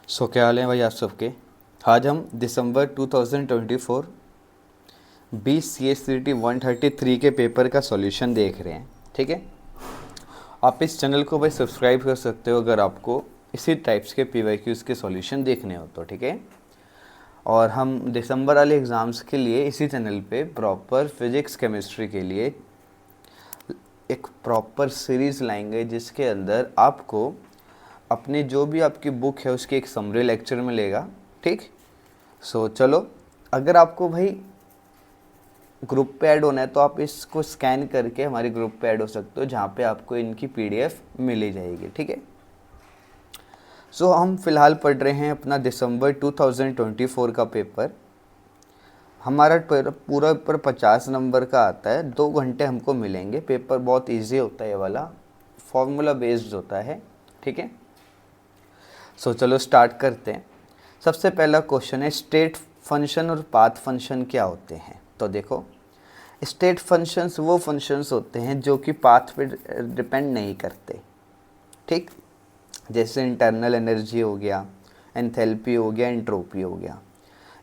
क्या हाल है भाई आप सबके। आज हम दिसंबर 2024 BCSCT 133 के पेपर का सॉल्यूशन देख रहे हैं। ठीक है, आप इस चैनल को भाई सब्सक्राइब कर सकते हो अगर आपको इसी टाइप्स के PYQs के सॉल्यूशन देखने हो तो। ठीक है, और हम दिसंबर वाले एग्ज़ाम्स के लिए इसी चैनल पे प्रॉपर फिज़िक्स केमिस्ट्री के लिए एक प्रॉपर सीरीज़ लाएंगे जिसके अंदर आपको अपनी जो भी आपकी बुक है उसकी एक समरी लेक्चर मिलेगा। ठीक, चलो, अगर आपको भाई ग्रुप पे ऐड होना है तो आप इसको स्कैन करके हमारे ग्रुप पे ऐड हो सकते हो जहाँ पे आपको इनकी PDF मिल ही जाएगी। ठीक है, हम फिलहाल पढ़ रहे हैं अपना दिसंबर 2024 का पेपर। हमारा पूरा पेपर 50 नंबर का आता है। 2 घंटे हमको मिलेंगे। पेपर बहुत ईजी होता है, ये वाला फॉर्मूला बेस्ड होता है। ठीक है, चलो स्टार्ट करते हैं। सबसे पहला क्वेश्चन है स्टेट फंक्शन और पाथ फंक्शन क्या होते हैं। तो देखो, स्टेट फंक्शंस वो फंक्शंस होते हैं जो कि पाथ पे डिपेंड नहीं करते। ठीक, जैसे इंटरनल एनर्जी हो गया, एंथैल्पी हो गया, एंट्रोपी हो गया।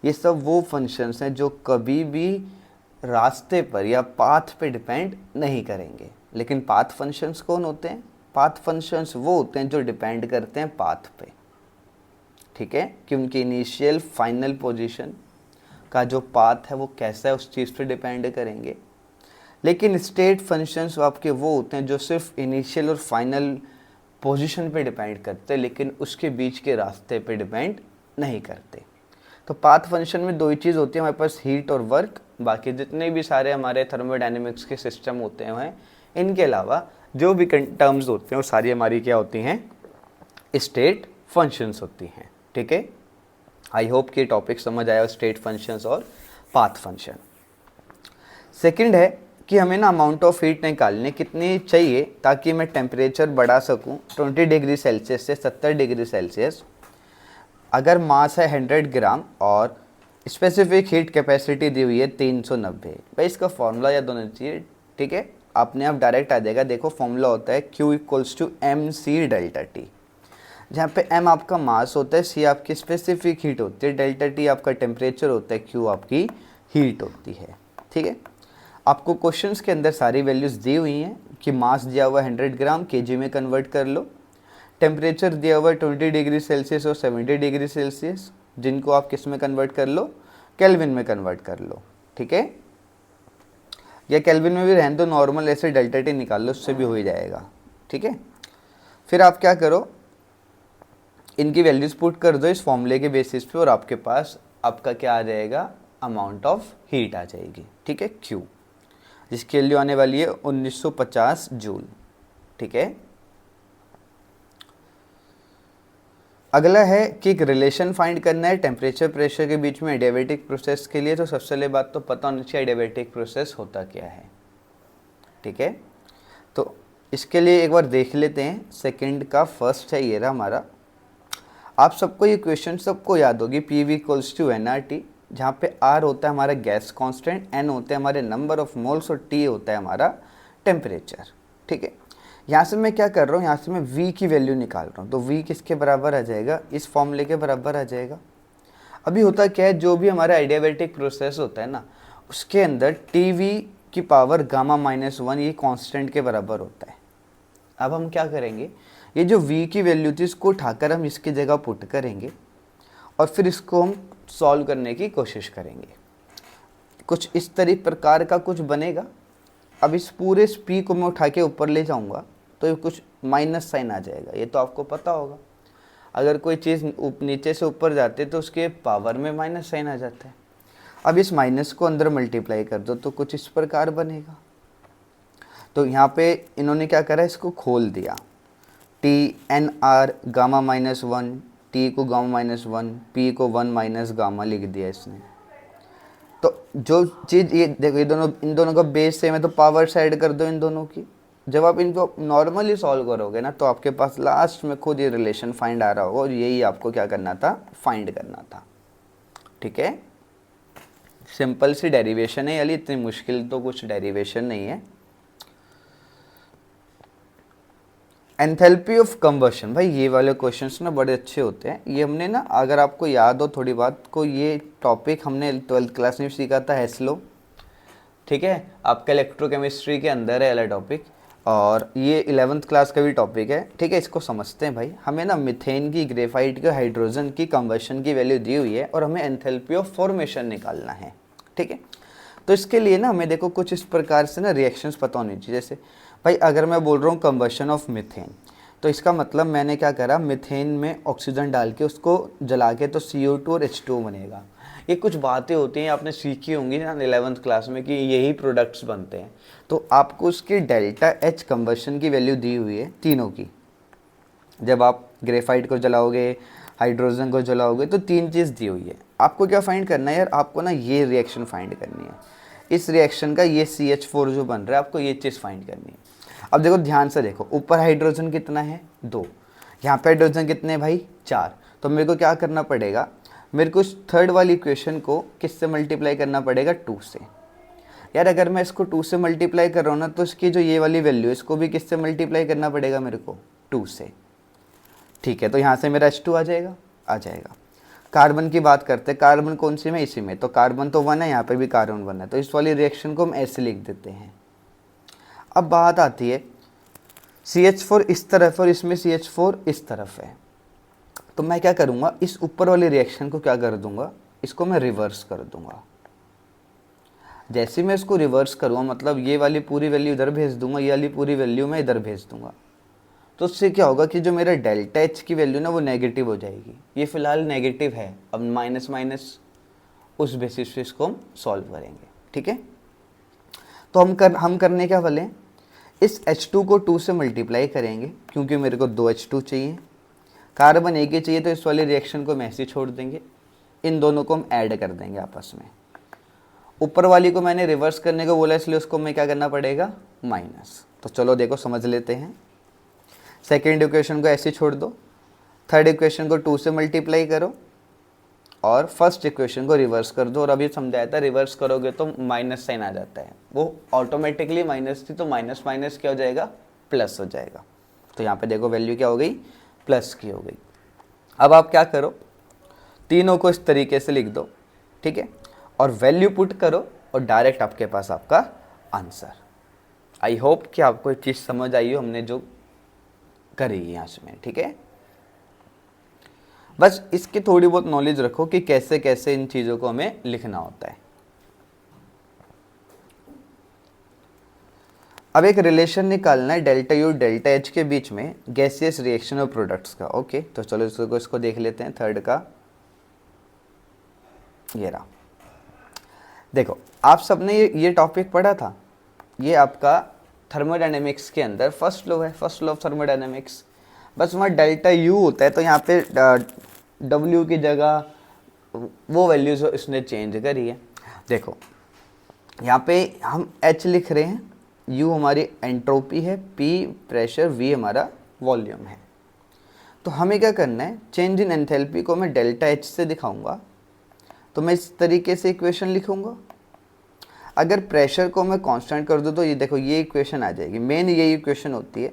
ये सब वो फंक्शंस हैं जो कभी भी रास्ते पर या पाथ पे डिपेंड नहीं करेंगे। लेकिन पाथ फंक्शंस कौन होते हैं? पाथ फंक्शंस वो होते हैं जो डिपेंड करते हैं पाथ पे। ठीक है, कि उनकी इनिशियल फाइनल पोजीशन का जो पाथ है वो कैसा है उस चीज़ पे डिपेंड करेंगे। लेकिन स्टेट फंक्शंस आपके वो होते हैं जो सिर्फ इनिशियल और फाइनल पोजीशन पे डिपेंड करते हैं, लेकिन उसके बीच के रास्ते पे डिपेंड नहीं करते। तो पाथ फंक्शन में 2 ही चीज़ होती है हमारे पास, हीट और वर्क। बाकी जितने भी सारे हमारे थर्मोडायनेमिक्स के सिस्टम होते हैं, इनके अलावा जो भी टर्म्स होते हैं वो सारी हमारी क्या होती हैं? स्टेट फंक्शंस होती हैं। ठीक है, आई होप कि टॉपिक समझ आया स्टेट फंक्शंस और पाथ फंक्शन। सेकंड है कि हमें ना अमाउंट ऑफ हीट निकालने कितनी चाहिए ताकि मैं टेम्परेचर बढ़ा सकूं 20 डिग्री सेल्सियस से 70 डिग्री सेल्सियस। अगर मास है 100 ग्राम और स्पेसिफिक हीट कैपेसिटी दी हुई है 390। भाई इसका फॉर्मूला याद होना चाहिए। ठीक है, अपने आप डायरेक्ट आ जाएगा। देखो, फॉर्मूला होता है Q = mc डेल्टा टी, जहाँ पे m आपका मास होता है, c आपकी स्पेसिफिक हीट होती है, डेल्टा टी आपका टेम्परेचर होता है, q आपकी हीट होती है। ठीक है, आपको क्वेश्चंस के अंदर सारी वैल्यूज़ दी हुई हैं कि मास दिया हुआ 100 ग्राम, kg में कन्वर्ट कर लो। टेम्परेचर दिया हुआ 20 डिग्री सेल्सियस और 70 डिग्री सेल्सियस, जिनको आप किस में कन्वर्ट कर लो? केल्विन में कन्वर्ट कर लो। ठीक है, या केल्विन में भी रहने दो, नॉर्मल ऐसे डेल्टा टी निकाल लो, उससे भी हो ही जाएगा। ठीक है, फिर आप क्या करो, इनकी वैल्यूज पुट कर दो इस फॉर्मूले के बेसिस पे और आपके पास आपका क्या आ जाएगा? अमाउंट ऑफ हीट आ जाएगी। ठीक है, Q, जिसकी वैल्यू आने वाली है 1950 जूल। ठीक है, अगला है कि एक रिलेशन फाइंड करना है टेम्परेचर प्रेशर के बीच में एडियाबेटिक प्रोसेस के लिए। तो सबसे पहले बात तो पता होनी चाहिए एडियाबेटिक प्रोसेस होता क्या है। ठीक है, तो इसके लिए एक बार देख लेते हैं। सेकंड का फर्स्ट है, ये रहा हमारा। आप सबको ये क्वेश्चन सबको याद होगी, PV = nRT, जहाँ पे R होता है हमारा गैस कांस्टेंट, N होते हैं हमारे नंबर ऑफ मोल्स और T होता है हमारा टेम्परेचर। ठीक है, यहाँ से मैं क्या कर रहा हूँ, यहाँ से मैं V की वैल्यू निकाल रहा हूँ। तो V किसके बराबर आ जाएगा? इस फॉर्मूले के बराबर आ जाएगा। अभी होता क्या है, जो भी हमारा एडियाबेटिक प्रोसेस होता है ना, उसके अंदर TV की पावर Γ-1 ये कांस्टेंट के बराबर होता है। अब हम क्या करेंगे, ये जो V की वैल्यू थी इसको उठाकर हम इसकी जगह पुट करेंगे और फिर इसको हम सॉल्व करने की कोशिश करेंगे। कुछ इस प्रकार का कुछ बनेगा। अब इस पूरे P को मैं उठा के ऊपर ले जाऊंगा तो ये कुछ माइनस साइन आ जाएगा, ये तो आपको पता होगा। अगर कोई चीज़ नीचे से ऊपर जाती है तो उसके पावर में माइनस साइन आ जाता है। अब इस माइनस को अंदर मल्टीप्लाई कर दो तो कुछ इस प्रकार बनेगा। तो यहाँ पे इन्होंने क्या करा, इसको खोल दिया। TNR Γ-1, T को Γ-1, P को 1 - गामा लिख दिया इसने। तो जो चीज़ ये देखो, ये दोनों, इन दोनों का बेस सेम है तो पावर साइड कर दो इन दोनों की। जब आप इनको नॉर्मली सॉल्व करोगे ना तो आपके पास लास्ट में खुद ये रिलेशन फाइंड आ रहा होगा और यही आपको क्या करना था? फाइंड करना था। ठीक है, सिंपल सी डेरिवेशन है, यानी इतनी मुश्किल तो कुछ डेरिवेशन नहीं है। एंथैल्पी ऑफ कंबशन, भाई ये वाले क्वेश्चंस ना बड़े अच्छे होते हैं। ये हमने ना, अगर आपको याद हो थोड़ी बात को, ये टॉपिक हमने 12th क्लास में सीखा था, हेस्लो। ठीक है, आपका इलेक्ट्रोकेमिस्ट्री के अंदर है वाला टॉपिक, और ये 11th क्लास का भी टॉपिक है। ठीक है, इसको समझते हैं भाई। हमें ना मिथेन की, ग्रेफाइट की, हाइड्रोजन की कंबशन की वैल्यू दी हुई है और हमें एंथैल्पी ऑफ फॉर्मेशन निकालना है। ठीक है, तो इसके लिए ना हमें देखो कुछ इस प्रकार से ना रिएक्शंस पता होनी चाहिए। जैसे भाई अगर मैं बोल रहा हूँ कंबशन ऑफ मिथेन, तो इसका मतलब मैंने क्या करा, मिथेन में ऑक्सीजन डाल के उसको जला के तो CO2 और H2O बनेगा। ये कुछ बातें होती हैं आपने सीखी होंगी ना 11th क्लास में कि यही प्रोडक्ट्स बनते हैं। तो आपको उसकी डेल्टा H कंबशन की वैल्यू दी हुई है तीनों की। जब आप ग्रेफाइट को जलाओगे, हाइड्रोजन को जलाओगे, तो तीन चीज़ दी हुई है। आपको क्या फाइंड करना है यार, आपको ना ये रिएक्शन फाइंड करनी है। इस रिएक्शन का ये CH4 जो बन रहा है, आपको ये चीज़ फाइंड करनी है। अब देखो ध्यान से देखो, ऊपर हाइड्रोजन कितना है 2, यहाँ पे हाइड्रोजन कितने हैं भाई 4। तो मेरे को क्या करना पड़ेगा, मेरे को इस थर्ड वाली इक्वेशन को किससे मल्टीप्लाई करना पड़ेगा, 2 से। यार अगर मैं इसको 2 से मल्टीप्लाई कर रहा हूँ ना, तो इसकी जो ये वाली वैल्यू है, इसको भी किससे मल्टीप्लाई करना पड़ेगा मेरे को, 2 से। ठीक है, तो यहाँ से मेरा H2 आ जाएगा, आ जाएगा। कार्बन की बात करते हैं, कार्बन कौन सी में, इसी में, तो कार्बन तो 1 है, यहाँ पे भी कार्बन 1 है, तो इस वाली रिएक्शन को हम ऐसे लिख देते हैं। अब बात आती है CH4 इस तरफ और इसमें CH4 इस तरफ है, तो मैं क्या करूँगा, इस ऊपर वाली रिएक्शन को क्या कर दूंगा, इसको मैं रिवर्स कर दूंगा। जैसे मैं इसको रिवर्स करूँगा, मतलब ये वाली पूरी वैल्यू इधर भेज दूंगा, ये वाली पूरी वैल्यू मैं इधर भेज दूंगा, तो उससे क्या होगा कि जो मेरा डेल्टा H की वैल्यू ना वो नेगेटिव हो जाएगी। ये फिलहाल नेगेटिव है, अब माइनस माइनस उस बेसिस पे इसको हम सॉल्व करेंगे। ठीक है, तो हम करने क्या वाले हैं, इस H2 को 2 से मल्टीप्लाई करेंगे, क्योंकि मेरे को 2 H2 चाहिए, कार्बन एक ही चाहिए, तो इस वाली रिएक्शन को हम ऐसे छोड़ देंगे, इन दोनों को हम ऐड कर देंगे आपस में। ऊपर वाली को मैंने रिवर्स करने को बोला, इसलिए उसको मैं क्या करना पड़ेगा, माइनस। तो चलो देखो समझ लेते हैं। सेकेंड इक्वेशन को ऐसे छोड़ दो, थर्ड इक्वेशन को 2 से मल्टीप्लाई करो, और फर्स्ट इक्वेशन को रिवर्स कर दो। और अभी समझाया था रिवर्स करोगे तो माइनस साइन आ जाता है, वो ऑटोमेटिकली माइनस थी, तो माइनस माइनस क्या हो जाएगा, प्लस हो जाएगा। तो यहाँ पे देखो वैल्यू क्या हो गई, प्लस की हो गई। अब आप क्या करो, तीनों को इस तरीके से लिख दो। ठीक है, और वैल्यू पुट करो, और डायरेक्ट आपके पास आपका आंसर। आई होप कि आपको एक चीज़ समझ आई हो हमने जो करी यहाँ से। ठीक है, बस इसकी थोड़ी बहुत नॉलेज रखो कि कैसे कैसे इन चीज़ों को हमें लिखना होता है। अब एक रिलेशन निकालना है डेल्टा U डेल्टा H के बीच में गैसियस रिएक्शन और प्रोडक्ट्स का। ओके, तो चलो इसको देख लेते हैं। थर्ड का ये रहा। देखो आप सबने ये टॉपिक पढ़ा था, ये आपका थर्मोडायनेमिक्स के अंदर फर्स्ट लॉ है, फर्स्ट लॉ ऑफ थर्मोडायनेमिक्स। बस वहाँ डेल्टा U होता है, तो यहाँ पे W की जगह वो वैल्यूज इसने चेंज करी है। देखो यहाँ पे हम H लिख रहे हैं, U हमारी एंट्रोपी है, P प्रेशर, V हमारा वॉल्यूम है। तो हमें क्या करना है, चेंज इन एंथैल्पी को मैं डेल्टा H से दिखाऊंगा, तो मैं इस तरीके से इक्वेशन लिखूंगा। अगर प्रेशर को मैं कांस्टेंट कर दूं तो ये देखो ये इक्वेशन आ जाएगी। मेन यही इक्वेशन होती है,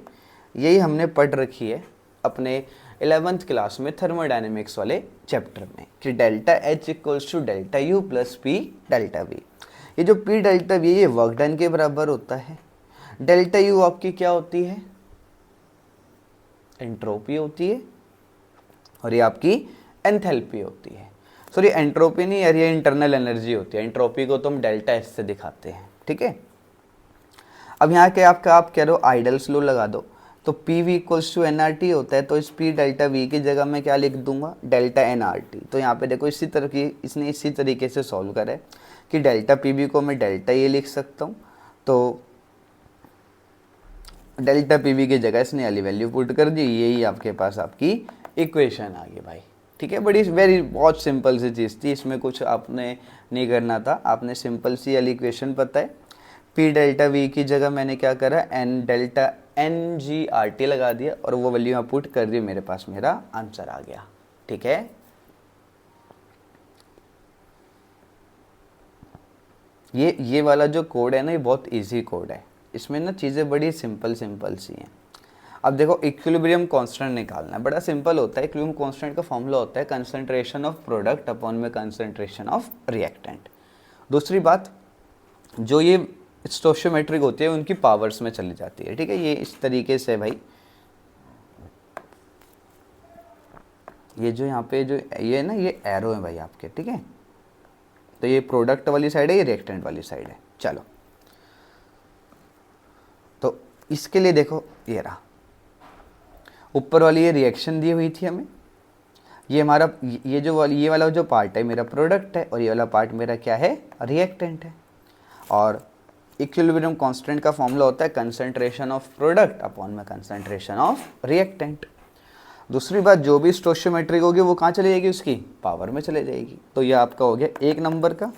यही हमने पढ़ रखी है अपने 11th क्लास में थर्मोडायनेमिक्स वाले चैप्टर में, कि delta H equals to delta U plus P delta V। ये जो P डेल्टा V ये वर्क डन के बराबर होता है। डेल्टा U आपकी क्या होती है, एंट्रोपी होती है, और ये आपकी एंथैल्पी होती है। सॉरी एंट्रोपी नहीं यार, ये इंटरनल एनर्जी होती है। एंट्रोपी को तो हम डेल्टा एच से दिखाते हैं। ठीक है, अब यहाँ के आप कह रहे हो आइडल स्लो लगा दो, तो P V equals to n R T होता है, तो इस पी डेल्टा वी की जगह मैं क्या लिख दूंगा, डेल्टा एन आर टी। तो यहाँ पे देखो इसी तरह की इसने इसी तरीके से सॉल्व करा है कि डेल्टा पी वी को मैं डेल्टा ये लिख सकता हूँ, तो डेल्टा पी वी की जगह इसने वाली वैल्यू पुट कर दी, यही आपके पास आपकी इक्वेशन आ गई भाई। ठीक है, बड़ी वेरी बहुत सिंपल सी चीज़ थी, इसमें कुछ आपने नहीं करना था, आपने सिंपल सी वाली इक्वेशन पता है। पी डेल्टा वी की जगह मैंने क्या करा, n delta n g R T लगा दिया, और वो वैल्यू यहाँ पुट कर दी, मेरे पास मेरा आंसर आ गया। ठीक है, ये वाला जो कोड है ना, ये बहुत ईजी कोड है, इसमें ना चीज़ें बड़ी सिंपल सी हैं। अब देखो इक्विलिब्रियम कांस्टेंट निकालना है, बड़ा सिंपल होता है। इक्विलिब्रियम कांस्टेंट का फॉर्मूला होता है कंसंट्रेशन ऑफ प्रोडक्ट अपॉन में कंसंट्रेशन ऑफ रिएक्टेंट। दूसरी बात, जो ये स्टोशियोमेट्रिक होती है उनकी पावर्स में चली जाती है, ठीक है। ये इस तरीके से भाई, ये जो यहाँ पे जो ये ना ये एरो है भाई आपके, ठीक है। तो ये प्रोडक्ट वाली साइड है, ये रिएक्टेंट वाली साइड है। चलो तो इसके लिए देखो ये रहा, ऊपर वाली ये रिएक्शन दी हुई थी हमें, ये हमारा ये वाला जो पार्ट है मेरा प्रोडक्ट है और ये वाला पार्ट मेरा क्या है, रिएक्टेंट है। और इक्विलिब्रियम कांस्टेंट का फॉर्मूला होता है कंसंट्रेशन ऑफ प्रोडक्ट अपॉन में कंसंट्रेशन ऑफ रिएक्टेंट। दूसरी बात, जो भी स्टोशियोमेट्रिक होगी वो कहाँ चली जाएगी, उसकी पावर में चले जाएगी। तो ये आपका हो गया 1 नंबर का।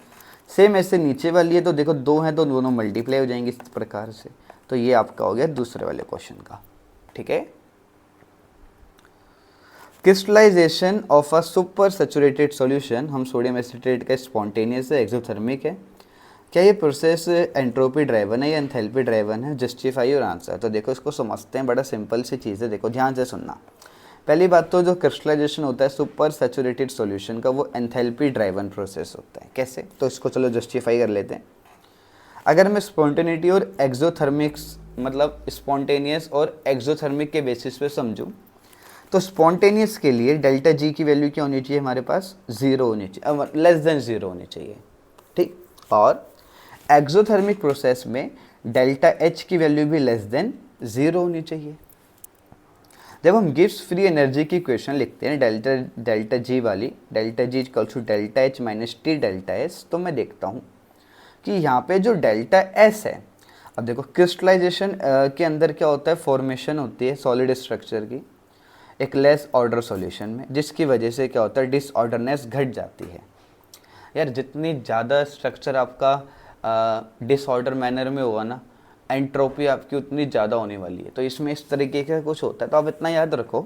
सेम ऐसे नीचे वाली है, तो देखो 2 हैं तो दोनों मल्टीप्लाई हो जाएंगे इस प्रकार से। तो ये आपका हो गया दूसरे वाले क्वेश्चन का, ठीक है। Crystallization of a super saturated solution, हम सोडियम एसिटेट का स्पॉन्टेनियस है, एक्सोथर्मिक है। क्या ये प्रोसेस एंट्रोपी ड्राइवन है या एंथैल्पी ड्राइवन है, जस्टिफाई और आंसर। तो देखो इसको समझते हैं, बड़ा सिंपल सी चीज़ है, देखो ध्यान से सुनना। पहली बात तो जो क्रिस्टलाइजेशन होता है सुपर सैचुरेटेड सॉल्यूशन का, वो एंथैल्पी ड्राइवन प्रोसेस होता है। कैसे, तो इसको चलो जस्टिफाई कर लेते हैं। अगर मैं स्पॉन्टेनिटी और एक्सोथर्मिक्स, मतलब स्पॉन्टेनियस और एक्सोथर्मिक के बेसिस पे समझूं, तो स्पॉन्टेनियस के लिए डेल्टा जी की वैल्यू क्या होनी चाहिए, हमारे पास 0 होनी चाहिए, लेस देन 0 होनी चाहिए, ठीक। और एक्सोथर्मिक प्रोसेस में डेल्टा एच की वैल्यू भी लेस देन 0 होनी चाहिए। जब हम गिब्स फ्री एनर्जी की इक्वेशन लिखते हैं डेल्टा जी वाली, delta G equal to delta H minus T delta S, तो मैं देखता हूँ कि यहाँ पे जो डेल्टा एस है, अब देखो क्रिस्टलाइजेशन के अंदर क्या होता है, फॉर्मेशन होती है सॉलिड स्ट्रक्चर की एक लेस ऑर्डर सॉल्यूशन में, जिसकी वजह से क्या होता है, डिसऑर्डरनेस घट जाती है। यार जितनी ज़्यादा स्ट्रक्चर आपका डिसऑर्डर मैनर में होगा ना, एंट्रोपी आपकी उतनी ज़्यादा होने वाली है। तो इसमें इस तरीके का कुछ होता है। तो आप इतना याद रखो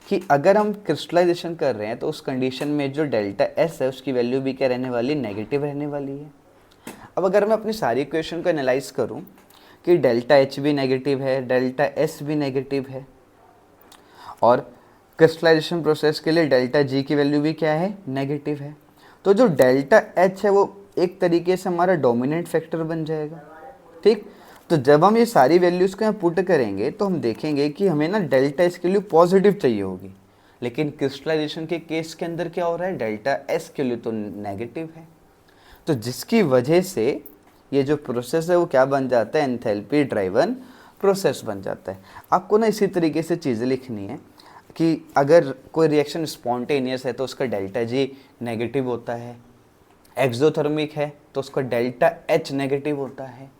कि अगर हम क्रिस्टलाइजेशन कर रहे हैं तो उस कंडीशन में जो डेल्टा एस है उसकी वैल्यू भी क्या रहने वाली, नेगेटिव रहने वाली है। अब अगर मैं अपनी सारी इक्वेशन को एनालाइज करूं कि डेल्टा एच भी नेगेटिव है, डेल्टा एस भी नेगेटिव है, और क्रिस्टलाइजेशन प्रोसेस के लिए डेल्टा जी की वैल्यू भी क्या है, नेगेटिव है, तो जो डेल्टा एच है वो एक तरीके से हमारा डोमिनेंट फैक्टर बन जाएगा, ठीक। तो जब हम ये सारी वैल्यूज़ को यहाँ पुट करेंगे तो हम देखेंगे कि हमें ना डेल्टा एस के लिए पॉजिटिव चाहिए होगी, लेकिन क्रिस्टलाइजेशन के केस के अंदर क्या हो रहा है, डेल्टा एस के लिए तो नेगेटिव है। तो जिसकी वजह से ये जो प्रोसेस है वो क्या बन जाता है, एंथैल्पी ड्राइवन प्रोसेस बन जाता है। आपको ना इसी तरीके से चीज़ें लिखनी है कि अगर कोई रिएक्शन स्पॉन्टेनियस है तो उसका डेल्टा जी नेगेटिव होता है, एक्सोथर्मिक है तो उसका डेल्टा एच नेगेटिव होता है,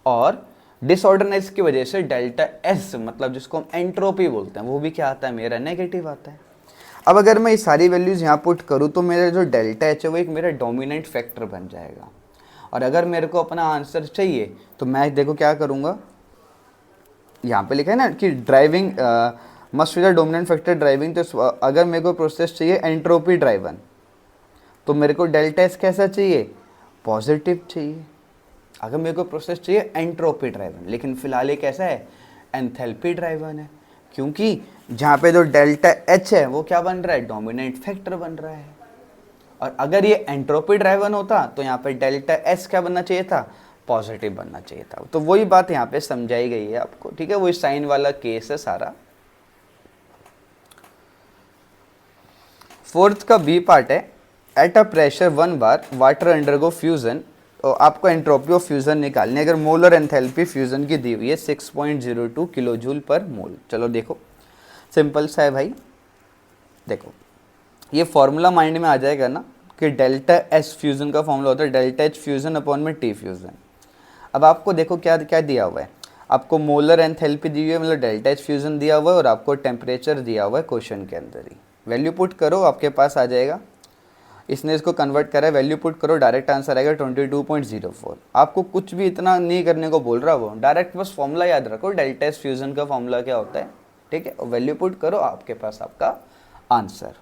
और डिसऑर्डरनेस की वजह से डेल्टा एस, मतलब जिसको हम एंट्रोपी बोलते हैं, वो भी क्या आता है, मेरा नेगेटिव आता है। अब अगर मैं ये सारी वैल्यूज़ यहाँ पुट करूँ तो मेरा जो डेल्टा एच है वो एक मेरा डोमिनेंट फैक्टर बन जाएगा। और अगर मेरे को अपना आंसर चाहिए तो मैं देखो क्या करूँगा, यहाँ पे लिखा है ना कि driving must be the dominant factor driving, तो अगर मेरे को प्रोसेस चाहिए एंट्रोपी ड्राइवन तो मेरे को डेल्टा एस कैसा चाहिए, पॉजिटिव चाहिए। अगर मेरे को प्रोसेस चाहिए एंट्रोपी ड्राइवन, लेकिन फिलहाल ये कैसा है, एंथैल्पी ड्राइवन है, क्योंकि जहाँ पे जो डेल्टा एच है वो क्या बन रहा है, डोमिनेंट फैक्टर बन रहा है। और अगर ये एंट्रोपी ड्राइवन होता तो यहाँ पे डेल्टा एस क्या बनना चाहिए था, पॉजिटिव बनना चाहिए था। तो वही बात यहाँ पे समझाई गई है आपको, ठीक है। वही साइन वाला केस है सारा। फोर्थ का बी पार्ट है, at a pressure 1 bar water undergo fusion, तो आपको एंट्रोपी ऑफ फ्यूजन निकालनी है। अगर मोलर एंथैल्पी फ्यूजन की दी हुई है 6.02 किलो जूल पर मोल। चलो देखो सिंपल सा है भाई, देखो ये फॉर्मूला माइंड में आ जाएगा ना कि डेल्टा एस फ्यूजन का फॉर्मूला होता है डेल्टा एच फ्यूजन अपॉन में टी फ्यूजन। अब आपको देखो क्या क्या दिया हुआ है, आपको मोलर एंथैल्पी दी हुई है, मतलब डेल्टा एच फ्यूजन दिया हुआ है, और आपको टेम्परेचर दिया हुआ है क्वेश्चन के अंदर ही। वैल्यू पुट करो आपके पास आ जाएगा, इसने इसको कन्वर्ट करा है, वैल्यू पुट करो, डायरेक्ट आंसर आएगा 22.04। आपको कुछ भी इतना नहीं करने को बोल रहा, वो डायरेक्ट बस फॉर्मूला याद रखो, डेल्टा एस फ्यूजन का फॉर्मूला क्या होता है, ठीक है। वैल्यू पुट करो, आपके पास आपका answer.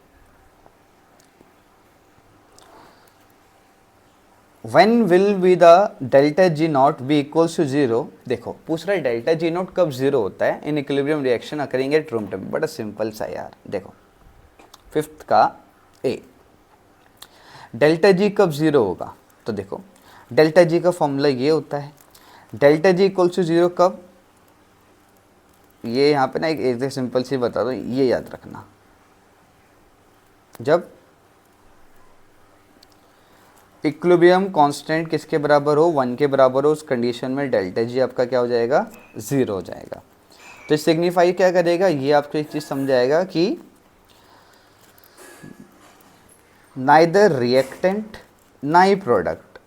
When will be the delta G naught be equals to zero. देखो पूछ रहा है डेल्टा जी नॉट कब जीरो होता है in equilibrium reaction occurring at room temperature. बड़ा सिंपल सा यार, देखो फिफ्थ का ए, डेल्टा जी कब जीरो होगा, तो देखो डेल्टा जी का फॉर्मूला ये होता है, delta G equals to zero कब, ये यहाँ पे ना एक सिंपल सी बता दो, ये याद रखना, जब इक्विलिब्रियम कांस्टेंट किसके बराबर हो, 1 के बराबर हो, उस कंडीशन में डेल्टा जी आपका क्या हो जाएगा, ज़ीरो हो जाएगा। तो सिग्निफाई क्या करेगा, ये आपको एक चीज़ समझाएगा कि नाइदर रिएक्टेंट ना ही प्रोडक्ट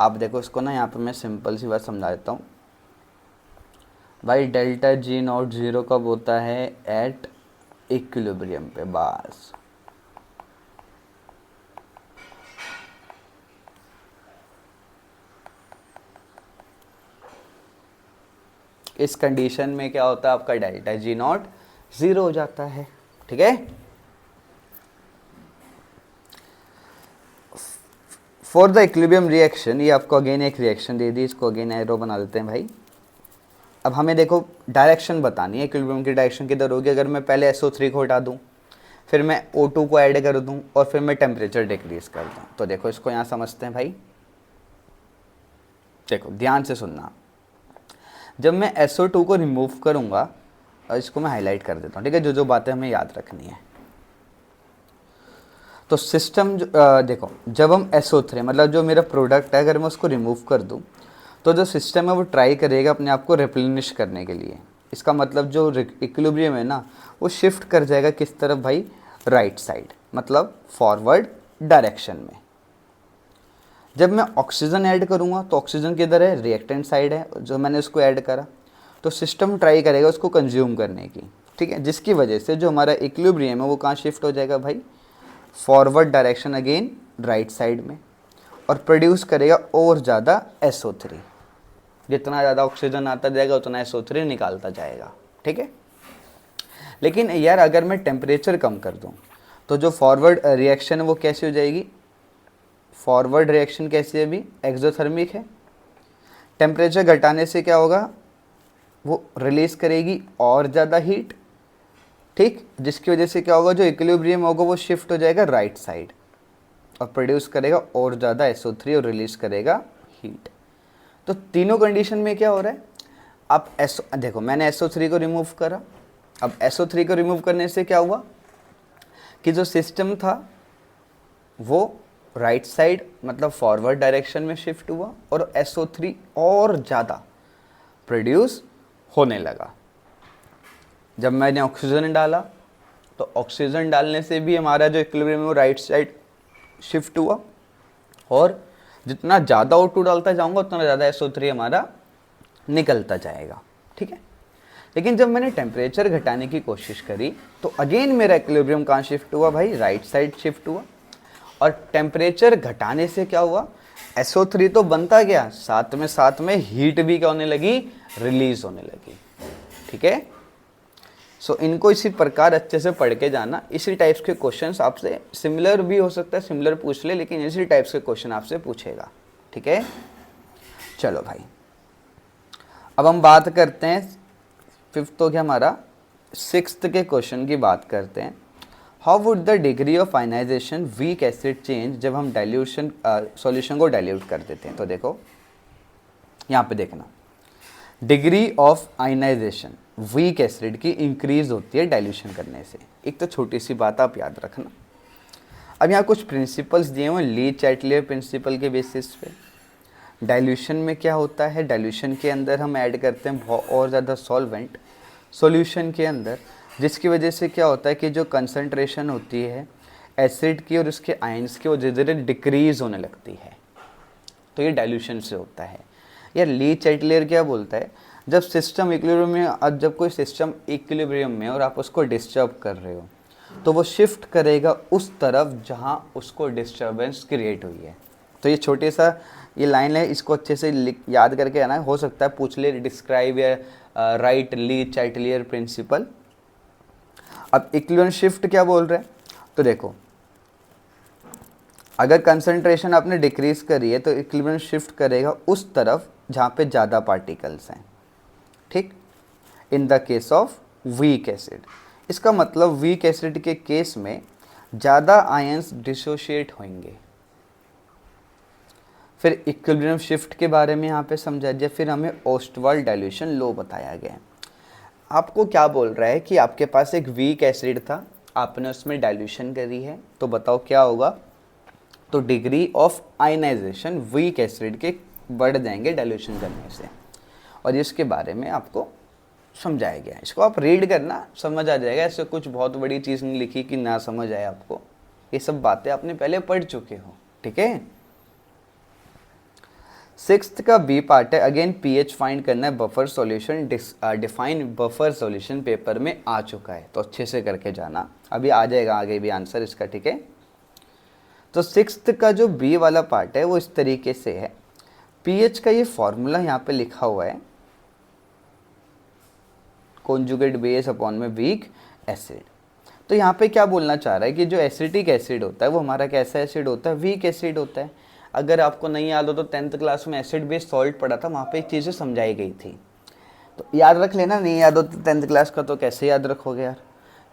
आप देखो इसको ना, यहाँ पे मैं सिंपल सी बात समझा देता हूँ भाई। डेल्टा जी नॉट ज़ीरो कब होता है, एट इक्विलिब्रियम पे, बस। इस कंडीशन में क्या होता है आपका, डेल्टा जी नॉट ज़ीरो हो जाता है, ठीक है। फॉर द इक्विलिब्रियम रिएक्शन, ये आपको अगेन एक रिएक्शन दे दी, इसको अगेन एरो बना देते हैं भाई। अब हमें देखो डायरेक्शन बतानी है, इक्विलिब्रियम की डायरेक्शन किधर होगी। अगर मैं पहले SO3 को हटा दूं, फिर मैं O2 को ऐड कर दूं और फिर मैं टेम्परेचर डिक्रीज कर दूं, तो देखो इसको यहाँ समझते हैं भाई। देखो ध्यान से सुनना, जब मैं SO2 को रिमूव करूँगा, इसको मैं हाईलाइट कर देता हूँ, ठीक है, जो जो बातें हमें याद रखनी है। तो सिस्टम देखो जब हम SO3 मतलब जो मेरा प्रोडक्ट है, अगर मैं उसको रिमूव कर दूं, तो जो सिस्टम है वो ट्राई करेगा अपने आप को रिप्लेनिश करने के लिए। इसका मतलब जो इक्विलिब्रियम है ना, वो शिफ्ट कर जाएगा किस तरफ भाई, राइट साइड, मतलब फॉरवर्ड डायरेक्शन में। जब मैं ऑक्सीजन ऐड करूँगा तो ऑक्सीजन किधर है, रिएक्टेंट साइड है, जो मैंने उसको ऐड करा, तो सिस्टम ट्राई करेगा उसको कंज्यूम करने की, ठीक है, जिसकी वजह से जो हमारा इक्विलिब्रियम है वो कहाँ शिफ्ट हो जाएगा भाई, forward direction again right side में, और प्रोड्यूस करेगा और ज़्यादा SO3। जितना ज़्यादा ऑक्सीजन आता जाएगा उतना SO3 निकालता जाएगा, ठीक है। लेकिन यार अगर मैं टेम्परेचर कम कर दूं, तो जो फॉरवर्ड रिएक्शन है वो कैसी हो जाएगी, फॉरवर्ड रिएक्शन कैसी है अभी, एक्सोथर्मिक है। टेम्परेचर घटाने से क्या होगा, वो रिलीज करेगी और ज़्यादा हीट, ठीक, जिसकी वजह से क्या होगा, जो इक्विलिब्रियम होगा वो शिफ्ट हो जाएगा राइट साइड और प्रोड्यूस करेगा और ज़्यादा SO3 और रिलीज करेगा हीट। तो तीनों कंडीशन में क्या हो रहा है, आप देखो मैंने SO3 को रिमूव करा, अब SO3 को रिमूव करने से क्या हुआ कि जो सिस्टम था वो राइट साइड मतलब फॉरवर्ड डायरेक्शन में शिफ्ट हुआ और SO3 और ज़्यादा प्रोड्यूस होने लगा। जब मैंने ऑक्सीजन डाला तो ऑक्सीजन डालने से भी हमारा जो इक्विलिब्रियम है वो राइट साइड शिफ्ट हुआ, और जितना ज़्यादा O2 डालता जाऊंगा उतना ज़्यादा SO3 हमारा निकलता जाएगा, ठीक है। लेकिन जब मैंने टेम्परेचर घटाने की कोशिश करी तो अगेन मेरा इक्विलिब्रियम कहाँ शिफ्ट हुआ भाई, राइट साइड शिफ्ट हुआ, और टेम्परेचर घटाने से क्या हुआ, SO3 तो बनता गया, साथ में हीट भी क्या होने लगी, रिलीज होने लगी, ठीक है। सो इनको इसी प्रकार अच्छे से पढ़ के जाना। इसी टाइप्स के क्वेश्चंस आपसे सिमिलर भी हो सकता है, सिमिलर पूछ ले, लेकिन इसी टाइप्स के क्वेश्चन आपसे पूछेगा, ठीक है। चलो भाई अब हम बात करते हैं, फिफ्थ हो गया हमारा, सिक्स्थ के क्वेश्चन की बात करते हैं। How would the degree of ionisation weak acid change जब हम डाइल्यूशन सॉल्यूशन को डाइल्यूट कर देते हैं। तो देखो यहाँ पे देखना, degree of ionisation weak acid की इंक्रीज होती है डाइल्यूशन करने से। एक तो छोटी सी बात आप याद रखना, अब यहाँ कुछ प्रिंसिपल्स दिए हुए ली चैटलियर प्रिंसिपल के बेसिस पे। डाइल्यूशन में क्या होता है, डाइल्यूशन के अंदर हम ऐड करते हैं बहुत और ज़्यादा सॉल्वेंट सॉल्यूशन के अंदर, जिसकी वजह से क्या होता है कि जो कंसंट्रेशन होती है एसिड की और उसके आयंस की वो धीरे धीरे डिक्रीज होने लगती है। तो ये डाइल्यूशन से होता है। यार ली चैटलियर क्या बोलता है, जब सिस्टम इक्विलिब्रियम में, अब जब कोई सिस्टम इक्विलिब्रियम में और आप उसको डिस्टर्ब कर रहे हो तो वो शिफ्ट करेगा उस तरफ जहाँ उसको डिस्टर्बेंस क्रिएट हुई है। तो ये छोटे सा ये लाइन है, इसको अच्छे से याद करके आना, हो सकता है पूछ ले, डिस्क्राइब या राइट ली चैटलियर प्रिंसिपल। अब इक्विलिब्रियम शिफ्ट क्या बोल रहे हैं, तो देखो, अगर कंसंट्रेशन आपने डिक्रीज करी है तो इक्विलिब्रियम शिफ्ट करेगा उस तरफ जहाँ पे ज़्यादा पार्टिकल्स हैं, ठीक। In the case of weak acid, इसका मतलब वीक एसिड के केस में ज़्यादा आयंस डिसोशिएट होंगे। फिर इक्विलिब्रियम शिफ्ट के बारे में यहाँ पे समझा दिया। फिर हमें ओस्टवाल्ड डाइल्यूशन लो बताया गया। आपको क्या बोल रहा है कि आपके पास एक वीक एसिड था, आपने उसमें डाइल्यूशन करी है, तो बताओ क्या होगा। तो degree of ionisation weak acid के बढ़ जाएंगे डाइल्यूशन करने से, और इसके बारे में आपको समझाया गया है। इसको आप रीड करना, समझ आ जाएगा। ऐसे कुछ बहुत बड़ी चीज़ नहीं लिखी कि ना समझ आए आपको, ये सब बातें आपने पहले पढ़ चुके हो, ठीक है। सिक्स्थ का बी पार्ट है, अगेन पीएच फाइंड करना है, buffer solution define buffer solution paper में आ चुका है, तो अच्छे से करके जाना, अभी आ जाएगा आगे भी आंसर इसका, ठीक है। तो सिक्स्थ का जो बी वाला पार्ट है वो इस तरीके से है। पीएच का ये फॉर्मूला यहाँ पे लिखा हुआ है, कॉन्जुगेट बेस अपॉन में वीक एसिड। तो यहाँ पे क्या बोलना चाह रहा है कि जो एसिटिक एसिड होता है वो हमारा कैसा एसिड होता है, वीक एसिड होता है। अगर आपको नहीं याद हो तो 10th क्लास में एसिड बेस सॉल्ट पढ़ा था, वहाँ पे एक चीज़ें समझाई गई थी, तो याद रख लेना। नहीं याद हो तो 10th क्लास का तो कैसे याद रखोगे यार।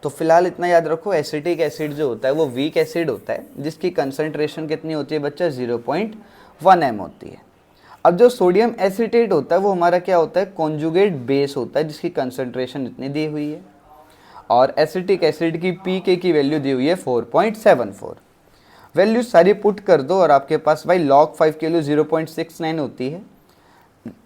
तो फिलहाल इतना याद रखो, एसिटिक एसिड जो होता है वो वीक एसिड होता है, जिसकी कंसंट्रेशन कितनी होती है बच्चा, 0.1 m होती है। अब जो सोडियम एसिटेट होता है वो हमारा क्या होता है, कॉन्जुगेट बेस होता है, जिसकी कंसंट्रेशन इतनी दी हुई है, और एसिटिक एसिड की पीके की वैल्यू दी हुई है 4.74। वैल्यू सारी पुट कर दो और आपके पास भाई log 5 की वैल्यू 0.69 होती है।